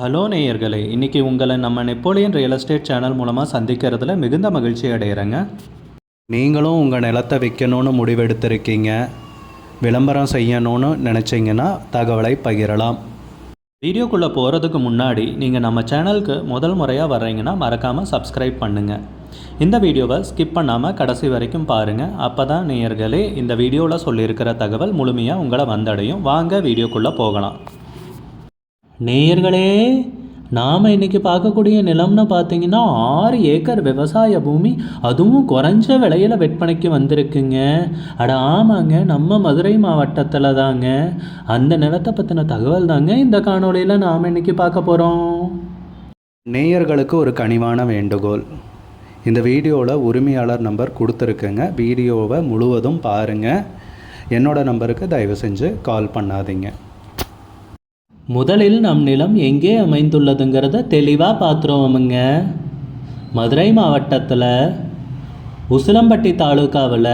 Hello நேயர்களே, இன்றைக்கி உங்களை நம்ம நெப்போலியன் ரியல் எஸ்டேட் சேனல் மூலமாக சந்திக்கிறதுல மிகுந்த மகிழ்ச்சி அடைகிறேங்க. நீங்களும் உங்கள் நிலத்தை விற்கணும்னு முடிவெடுத்திருக்கீங்க, விளம்பரம் செய்யணும்னு நினச்சிங்கன்னா தகவலை பகிரலாம். வீடியோக்குள்ளே போகிறதுக்கு முன்னாடி நீங்கள் நம்ம சேனலுக்கு முதல் முறையாக வர்றீங்கன்னா மறக்காமல் சப்ஸ்கிரைப் பண்ணுங்கள். இந்த வீடியோவை ஸ்கிப் பண்ணாமல் கடைசி வரைக்கும் பாருங்கள். அப்போ தான் நேயர்களே இந்த வீடியோவில் சொல்லியிருக்கிற தகவல் முழுமையாக உங்களை வந்தடையும். வாங்க வீடியோக்குள்ளே போகலாம். நேயர்களே, நாம் இன்றைக்கி பார்க்கக்கூடிய நிலம்னு பார்த்தீங்கன்னா 6 ஏக்கர் விவசாய பூமி, அதுவும் குறைஞ்ச விலையில் விற்பனைக்கு வந்திருக்குங்க. அட ஆமாங்க, நம்ம மதுரை மாவட்டத்தில் தாங்க. அந்த நிலத்தை பற்றின தகவல் தாங்க இந்த காணொலியில் நாம் இன்றைக்கி பார்க்க போகிறோம். நேயர்களுக்கு ஒரு கனிவான வேண்டுகோள், இந்த வீடியோவில் உரிமையாளர் நம்பர் கொடுத்துருக்குங்க. வீடியோவை முழுவதும் பாருங்கள். என்னோட நம்பருக்கு தயவு செஞ்சு கால் பண்ணாதீங்க. முதலில் நம் நிலம் எங்கே அமைந்துள்ளதுங்கிறத தெளிவாக பார்த்துருவோமுங்க. மதுரை மாவட்டத்தில் உசிலம்பட்டி தாலுக்காவில்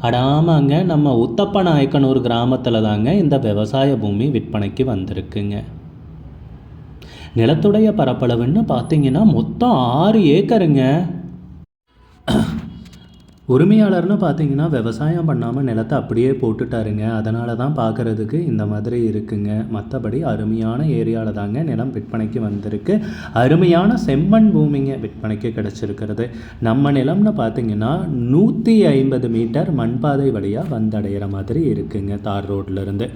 அடாமாங்க நம்ம உத்தப்ப நாயக்கனூர் கிராமத்தில் தாங்க இந்த விவசாய பூமி விற்பனைக்கு வந்திருக்குங்க. நிலத்துடைய பரப்பளவுன்னு பார்த்தீங்கன்னா மொத்தம் 6 ஏக்கருங்க. உரிமையாளர்னு பார்த்தீங்கன்னா விவசாயம் பண்ணாமல் நிலத்தை அப்படியே போட்டுட்டாருங்க. அதனால தான் பார்க்குறதுக்கு இந்த மாதிரி இருக்குங்க. மற்றபடி அருமையான ஏரியாவில் தாங்க நிலம் விற்பனைக்கு வந்திருக்கு. அருமையான செம்மண் பூமிங்க விற்பனைக்கு கிடச்சிருக்கிறது. நம்ம நிலம்னு பார்த்தீங்கன்னா 150 மீட்டர் மண்பாதை வழியாக வந்தடைகிற மாதிரி இருக்குங்க. தார் ரோட்லேருந்து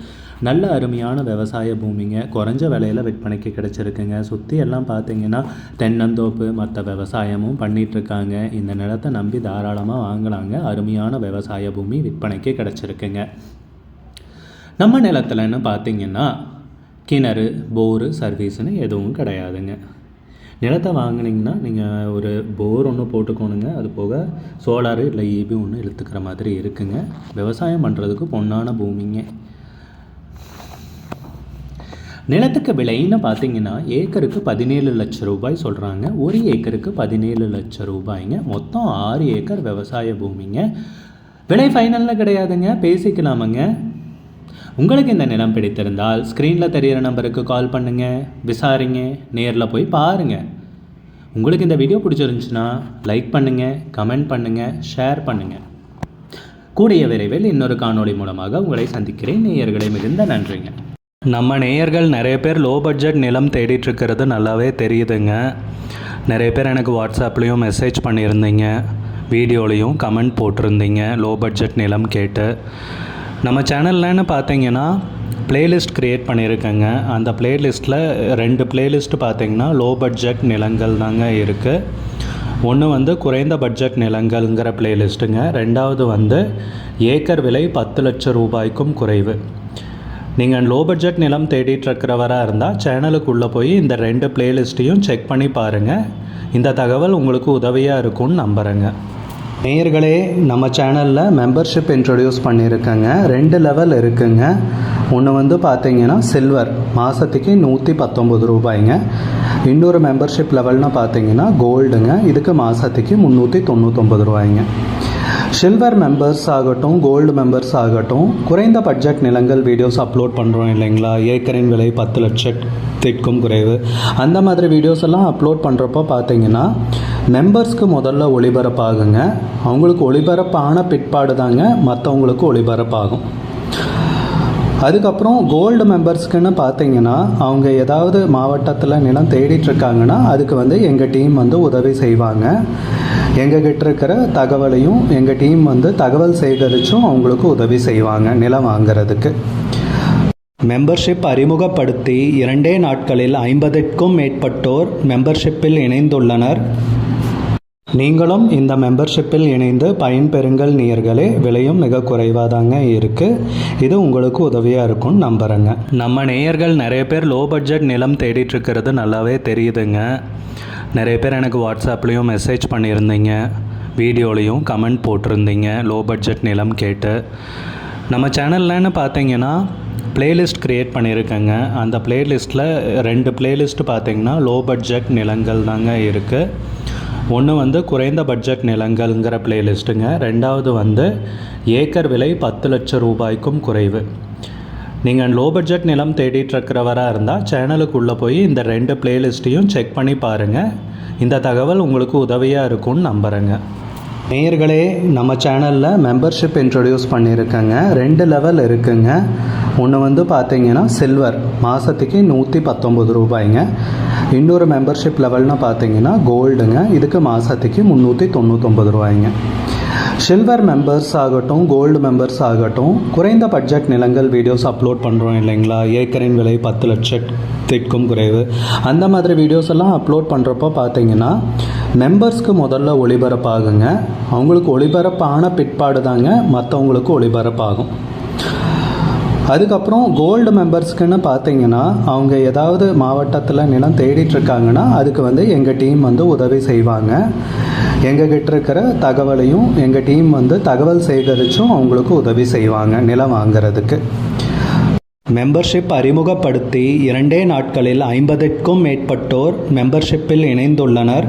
நல்ல அருமையான விவசாய பூமிங்க. குறைஞ்ச விலையில் விற்பனைக்கு கிடச்சிருக்குங்க. சுற்றி எல்லாம் பார்த்தீங்கன்னா தென்னந்தோப்பு மற்ற விவசாயமும் பண்ணிகிட்ருக்காங்க. இந்த நிலத்தை நம்பி தாராளமாக வாங்கலாங்க. அருமையான விவசாய பூமி விற்பனைக்கு கிடச்சிருக்குங்க. நம்ம நிலத்தில்னு பார்த்தீங்கன்னா கிணறு, போரு, சர்வீஸ்னு எதுவும் கிடையாதுங்க. நிலத்தை வாங்கினீங்கன்னா நீங்கள் ஒரு போர் ஒன்று போட்டுக்கோணுங்க. அது போக சோலாரு இல்லை ஈபி ஒன்று இழுத்துக்கிற மாதிரி இருக்குங்க. விவசாயம் பண்ணுறதுக்கு பொன்னான பூமிங்க. நிலத்துக்கு விலைன்னு பார்த்தீங்கன்னா ஏக்கருக்கு 17 லட்சம் ரூபாய் சொல்கிறாங்க. ஒரு ஏக்கருக்கு 17 லட்சம் ரூபாய்ங்க. மொத்தம் 6 ஏக்கர் விவசாய பூமிங்க. விலை ஃபைனலில் கிடையாதுங்க, பேசிக்கலாமுங்க. உங்களுக்கு இந்த நிலம் பிடித்திருந்தால் ஸ்க்ரீனில் தெரிகிற நம்பருக்கு கால் பண்ணுங்கள், விசாரிங்க, நேரில் போய் பாருங்கள். உங்களுக்கு இந்த வீடியோ பிடிச்சிருந்துச்சுன்னா லைக் பண்ணுங்கள், கமெண்ட் பண்ணுங்கள், ஷேர் பண்ணுங்கள். கூடிய விரைவில் இன்னொரு காணொளி மூலமாக உங்களை சந்திக்கிறேன். நேயர்களை மிகுந்த நன்றிங்க. நம்ம நேயர்கள் நிறைய பேர் லோ பட்ஜெட் நிலம் தேடிட்டுருக்கிறது நல்லாவே தெரியுதுங்க. நிறைய பேர் எனக்கு வாட்ஸ்அப்லேயும் மெசேஜ் பண்ணியிருந்தீங்க, வீடியோலையும் கமெண்ட் போட்டிருந்தீங்க லோ பட்ஜெட் நிலம் கேட்டு. நம்ம சேனல்லன்னு பார்த்தீங்கன்னா ப்ளேலிஸ்ட் க்ரியேட் பண்ணியிருக்கேங்க. அந்த ப்ளேலிஸ்ட்டில் 2 ப்ளேலிஸ்ட்டு பார்த்தீங்கன்னா லோ பட்ஜெட் நிலங்கள் தாங்க இருக்குது. ஒன்று குறைந்த பட்ஜெட் நிலங்கள்ங்கிற ப்ளேலிஸ்ட்டுங்க. 2வது ஏக்கர் விலை 10 லட்சம் ரூபாய்க்கும் குறைவு. நீங்கள் லோ பட்ஜெட் நிலம் தேடிட்டுருக்கிறவராக இருந்தால் சேனலுக்குள்ளே போய் இந்த 2 ப்ளேலிஸ்ட்டையும் செக் பண்ணி பாருங்கள். இந்த தகவல் உங்களுக்கு உதவியாக இருக்கும்னு நம்புகிறேங்க. நேயர்களே, நம்ம சேனலில் மெம்பர்ஷிப் இன்ட்ரடியூஸ் பண்ணியிருக்கேங்க. 2 லெவல் இருக்குங்க. ஒன்று பார்த்தீங்கன்னா சில்வர், மாதத்துக்கு 119 ரூபாய்ங்க. இன்னொரு மெம்பர்ஷிப் லெவல்னு பார்த்தீங்கன்னா கோல்டுங்க. இதுக்கு மாதத்துக்கு 399 ரூபாய்ங்க. சில்வர் மெம்பர்ஸ் ஆகட்டும், கோல்டு மெம்பர்ஸ் ஆகட்டும், குறைந்த பட்ஜெட் நிலங்கள் வீடியோஸ் அப்லோட் பண்ணுறோம் இல்லைங்களா, ஏக்கரின் விலை 10 லட்சத்திற்கும் குறைவு, அந்த மாதிரி வீடியோஸ் எல்லாம் அப்லோட் பண்ணுறப்போ பார்த்தீங்கன்னா மெம்பர்ஸ்க்கு முதல்ல ஒளிபரப்பாகுங்க. அவங்களுக்கு ஒளிபரப்பான பிற்பாடு தாங்க மற்றவங்களுக்கு ஒளிபரப்பாகும். அதுக்கப்புறம் கோல்டு மெம்பர்ஸ்க்குன்னு பார்த்தீங்கன்னா அவங்க ஏதாவது மாவட்டத்தில் நிலம் தேடிட்டுருக்காங்கன்னா அதுக்கு எங்கள் டீம் உதவி செய்வாங்க. எங்ககிட்ட இருக்கிற தகவலையும் எங்கள் டீம் தகவல் சேகரித்தும் அவங்களுக்கு உதவி செய்வாங்க நிலம் வாங்கிறதுக்கு. மெம்பர்ஷிப் அறிமுகப்படுத்தி 2 நாட்களில் 50க்கும் மேற்பட்டோர் மெம்பர்ஷிப்பில் இணைந்துள்ளனர். நீங்களும் இந்த மெம்பர்ஷிப்பில் இணைந்து பயன்பெறுங்கள் நேயர்களே. விலையும் மிக குறைவாக தாங்க இருக்குது. இது உங்களுக்கு உதவியாக இருக்கும்னு நம்புகிறேங்க. நம்ம நேயர்கள் நிறைய பேர் லோ பட்ஜெட் நிலம் தேடிட்டுருக்கிறது நல்லாவே தெரியுதுங்க. நிறைய பேர் எனக்கு வாட்ஸ்அப்லேயும் மெசேஜ் பண்ணியிருந்தீங்க, வீடியோலையும் கமெண்ட் போட்டிருந்தீங்க லோ பட்ஜெட் நிலம் கேட்டு. நம்ம சேனல்லன்னு பார்த்தீங்கன்னா ப்ளேலிஸ்ட் க்ரியேட் பண்ணியிருக்கேங்க. அந்த ப்ளேலிஸ்ட்டில் 2 ப்ளேலிஸ்ட்டு பார்த்தீங்கன்னா லோ பட்ஜெட் நிலங்கள் தாங்க இருக்குது. ஒன்று குறைந்த பட்ஜெட் நிலங்கள்ங்கிற ப்ளேலிஸ்ட்டுங்க. 2வது ஏக்கர் விலை 10 லட்சம் ரூபாய்க்கும் குறைவு. நீங்கள் லோ பட்ஜெட் நிலம் தேடிட்டு இருக்கிறவராக இருந்தால் சேனலுக்குள்ளே போய் இந்த 2 பிளேலிஸ்ட்டையும் செக் பண்ணி பாருங்கள். இந்த தகவல் உங்களுக்கு உதவியாக இருக்கும்னு நம்புகிறேங்க. நேயர்களே, நம்ம சேனலில் மெம்பர்ஷிப் இன்ட்ரடியூஸ் பண்ணியிருக்கேங்க. 2 லெவல் இருக்குங்க. ஒன்று வந்து பார்த்தீங்கன்னா சில்வர், மாதத்துக்கு 119 ரூபாய்ங்க. இன்னொரு மெம்பர்ஷிப் லெவல்னு பார்த்தீங்கன்னா கோல்டுங்க, இதுக்கு மாதத்துக்கு 399 ரூபாய்ங்க. சில்வர் மெம்பர்ஸ் ஆகட்டும், கோல்டு மெம்பர்ஸ் ஆகட்டும், குறைந்த பட்ஜெட் நிலங்கள் வீடியோஸ் அப்லோட் பண்ணுறோம் இல்லைங்களா, ஏக்கரின் விலை 10 லட்சத்திற்கும் குறைவு, அந்த மாதிரி வீடியோஸ் எல்லாம் அப்லோட் பண்ணுறப்போ பார்த்தீங்கன்னா மெம்பர்ஸ்க்கு முதல்ல ஒளிபரப்பாகுங்க. அவங்களுக்கு ஒளிபரப்பான பிற்பாடு தாங்க மற்றவங்களுக்கு ஒளிபரப்பாகும். அதுக்கப்புறம் கோல்டு மெம்பர்ஸ்க்குன்னு பார்த்தீங்கன்னா அவங்க ஏதாவது மாவட்டத்தில் நிலம் தேடிட்டுருக்காங்கன்னா அதுக்கு வந்து எங்கள் டீம் வந்து உதவி செய்வாங்க. எங்ககிட்ட இருக்கிற தகவலையும் எங்கள் டீம் வந்து தகவல் சேகரித்தும் அவங்களுக்கு உதவி செய்வாங்க நிலம் வாங்கிறதுக்கு. மெம்பர்ஷிப் அறிமுகப்படுத்தி 2 நாட்களில் 50க்கும் மேற்பட்டோர் மெம்பர்ஷிப்பில் இணைந்துள்ளனர்.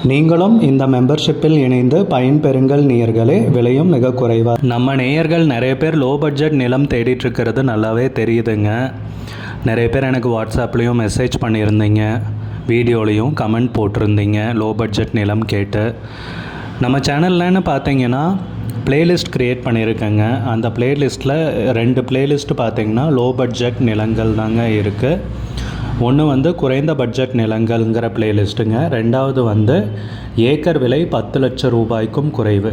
நீங்களும் இந்த மெம்பர்ஷிப்பில் இணைந்து பயன்பெறுங்கள் நேயர்களே. விலையும் மிக குறைவாக. நம்ம நேயர்கள் நிறைய பேர் லோ பட்ஜெட் நிலம் தேடிட்டுருக்கிறது நல்லாவே தெரியுதுங்க. நிறைய பேர் எனக்கு வாட்ஸ்அப்லேயும் மெசேஜ் பண்ணியிருந்தீங்க, வீடியோலையும் கமெண்ட் போட்டிருந்தீங்க லோ பட்ஜெட் நிலம் கேட்டு. நம்ம சேனல்லன்னு பார்த்தீங்கன்னா பிளேலிஸ்ட் க்ரியேட் பண்ணியிருக்கேங்க. அந்த பிளேலிஸ்ட்டில் 2 பிளேலிஸ்ட் பார்த்தீங்கன்னா லோ பட்ஜெட் நிலங்கள் தாங்க இருக்குது. ஒன்று வந்து குறைந்த பட்ஜெட் நிலங்கள்ங்கிற பிளேலிஸ்ட்டுங்க. 2வது வந்து ஏக்கர் விலை 10 லட்சம் ரூபாய்க்கும் குறைவு.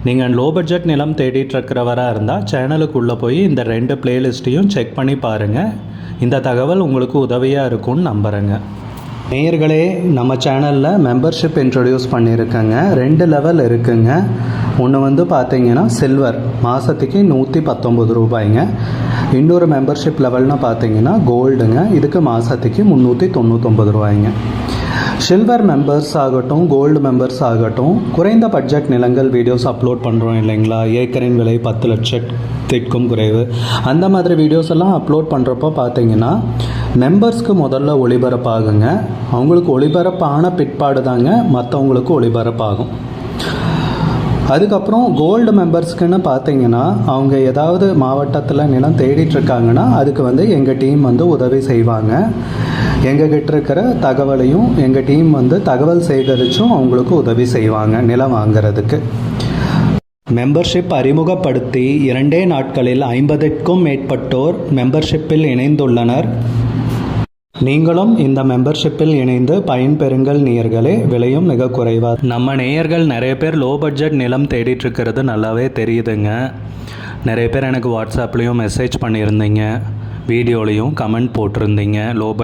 நீங்கள் லோ பட்ஜெட் நிலம் தேடிட்டுருக்கிறவராக இருந்தால் சேனலுக்குள்ளே போய் இந்த 2 பிளேலிஸ்ட்டையும் செக் பண்ணி பாருங்கள். இந்த தகவல் உங்களுக்கு உதவியாக இருக்கும்னு நம்புகிறேங்க. நேயர்களே, நம்ம சேனலில் மெம்பர்ஷிப் இன்ட்ரடியூஸ் பண்ணியிருக்கேங்க. 2 லெவல் இருக்குங்க. ஒன்று வந்து பார்த்தீங்கன்னா சில்வர், மாதத்துக்கு 119 ரூபாய்ங்க. இன்னொரு மெம்பர்ஷிப் லெவல்னு பார்த்தீங்கன்னா கோல்டுங்க, இதுக்கு மாதத்துக்கு 399 ரூபாய்ங்க. சில்வர் மெம்பர்ஸ் ஆகட்டும், கோல்டு மெம்பர்ஸ் ஆகட்டும், குறைந்த பட்ஜெட் நிலங்கள் வீடியோஸ் அப்லோட் பண்ணுறோம் இல்லைங்களா, ஏக்கரின் விலை 10 லட்சத்திற்கும் குறைவு, அந்த மாதிரி வீடியோஸ் எல்லாம் அப்லோட் பண்ணுறப்போ பார்த்தீங்கன்னா மெம்பர்ஸ்க்கு முதல்ல ஒளிபரப்பாகுங்க. அவங்களுக்கு ஒளிபரப்பான பிற்பாடு தாங்க மற்றவங்களுக்கு ஒளிபரப்பாகும். அதுக்கப்புறம் கோல்டு மெம்பர்ஸ்க்குன்னு பார்த்தீங்கன்னா அவங்க ஏதாவது மாவட்டத்தில் நிலம் தேடிட்டுருக்காங்கன்னா அதுக்கு வந்து எங்கள் டீம் வந்து உதவி செய்வாங்க. எங்ககிட்ட இருக்கிற தகவலையும் எங்கள் டீம் வந்து தகவல் சேகரித்தும் அவங்களுக்கு உதவி செய்வாங்க நிலம் வாங்கிறதுக்கு. மெம்பர்ஷிப் அறிமுகப்படுத்தி 2 நாட்களில் 50க்கும் மேற்பட்டோர் மெம்பர்ஷிப்பில் இணைந்துள்ளனர். நீங்களும் இந்த மெம்பர்ஷிப்பில் இணைந்து பயன்பெறுங்கள் நேயர்களே. விலையும் மிக குறைவாக. நம்ம நேயர்கள் நிறைய பேர் லோ பட்ஜெட் நிலம் தேடிட்டுருக்கிறது நல்லாவே தெரியுதுங்க. நிறைய பேர் எனக்கு வாட்ஸ்அப்லேயும் மெசேஜ் பண்ணியிருந்தீங்க, வீடியோலையும் கமெண்ட் போட்டிருந்தீங்க லோ